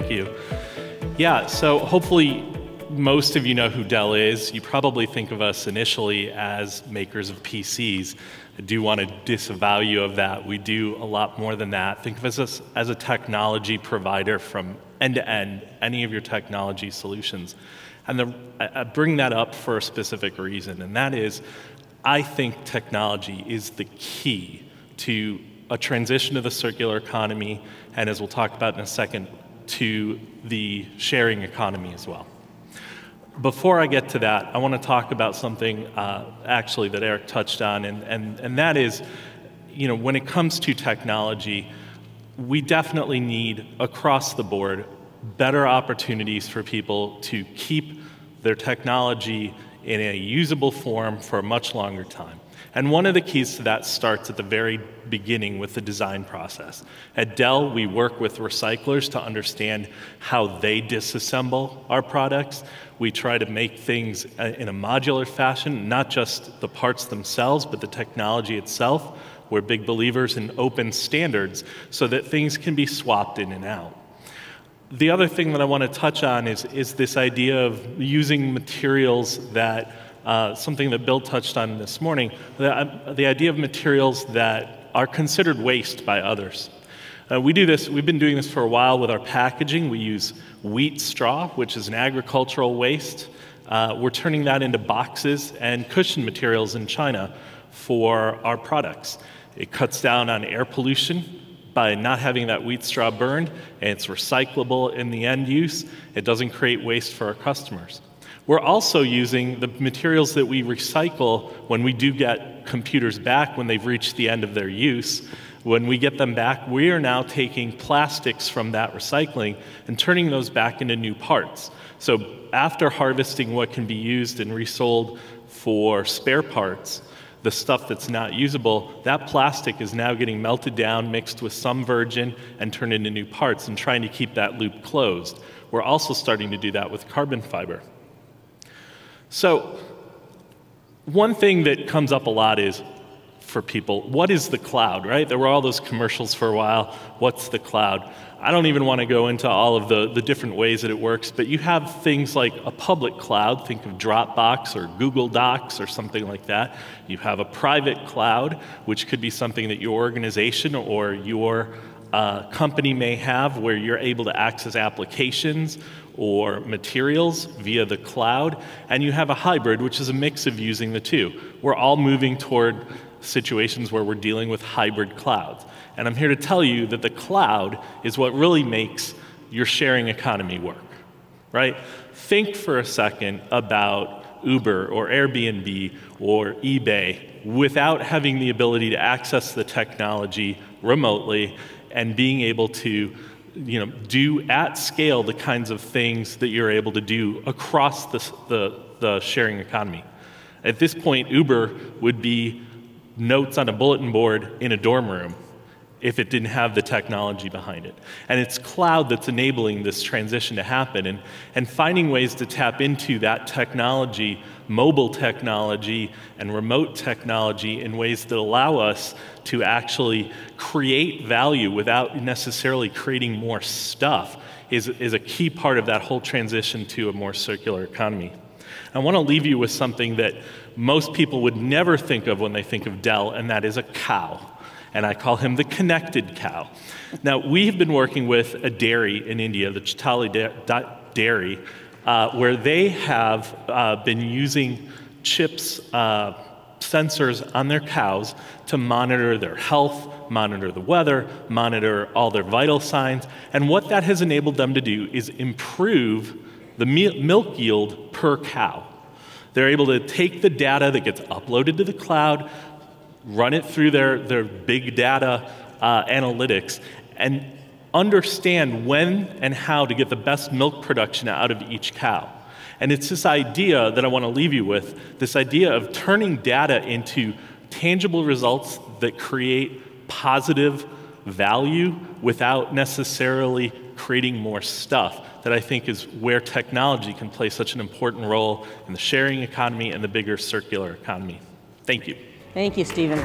thank you. Yeah, so hopefully most of you know who Dell is. You probably think of us initially as makers of PCs. I do want to disavow you of that. We do a lot more than that. Think of us as a technology provider from end to end, any of your technology solutions. And I bring that up for a specific reason, and that is, I think technology is the key to a transition to the circular economy, and as we'll talk about in a second, to the sharing economy as well. Before I get to that, I want to talk about something actually that Eric touched on, and that is, when it comes to technology, we definitely need, across the board, better opportunities for people to keep their technology in a usable form for a much longer time. And one of the keys to that starts at the very beginning with the design process. At Dell, we work with recyclers to understand how they disassemble our products. We try to make things in a modular fashion, not just the parts themselves, but the technology itself. We're big believers in open standards so that things can be swapped in and out. The other thing that I want to touch on is this idea of using materials that something that Bill touched on this morning, the idea of materials that are considered waste by others. We've been doing this for a while with our packaging. We use wheat straw, which is an agricultural waste. We're turning that into boxes and cushion materials in China for our products. It cuts down on air pollution by not having that wheat straw burned, and it's recyclable in the end use. It doesn't create waste for our customers. We're also using the materials that we recycle when we do get computers back when they've reached the end of their use. When we get them back, we are now taking plastics from that recycling and turning those back into new parts. So after harvesting what can be used and resold for spare parts, the stuff that's not usable, that plastic is now getting melted down, mixed with some virgin, and turned into new parts, and trying to keep that loop closed. We're also starting to do that with carbon fiber. So one thing that comes up a lot is, for people, what is the cloud, right? There were all those commercials for a while. What's the cloud? I don't even want to go into all of the different ways that it works, but you have things like a public cloud. Think of Dropbox or Google Docs or something like that. You have a private cloud, which could be something that your organization or your company may have, where you're able to access applications or materials via the cloud. And you have a hybrid, which is a mix of using the two. We're all moving toward situations where we're dealing with hybrid clouds. And I'm here to tell you that the cloud is what really makes your sharing economy work, right? Think for a second about Uber or Airbnb or eBay without having the ability to access the technology remotely and being able to do at scale the kinds of things that you're able to do across the sharing economy. At this point, Uber would be notes on a bulletin board in a dorm room if it didn't have the technology behind it. And it's cloud that's enabling this transition to happen, and finding ways to tap into that technology, mobile technology and remote technology, in ways that allow us to actually create value without necessarily creating more stuff is a key part of that whole transition to a more circular economy. I want to leave you with something that most people would never think of when they think of Dell, and that is a cow. And I call him the connected cow. Now, we've been working with a dairy in India, the Chitali Dairy, where they have been using chips, sensors on their cows to monitor their health, monitor the weather, monitor all their vital signs. And what that has enabled them to do is improve the milk yield per cow. They're able to take the data that gets uploaded to the cloud, run it through their big data analytics, and understand when and how to get the best milk production out of each cow. And it's this idea that I want to leave you with, this idea of turning data into tangible results that create positive value without necessarily creating more stuff, that I think is where technology can play such an important role in the sharing economy and the bigger circular economy. Thank you. Thank you, Stephen.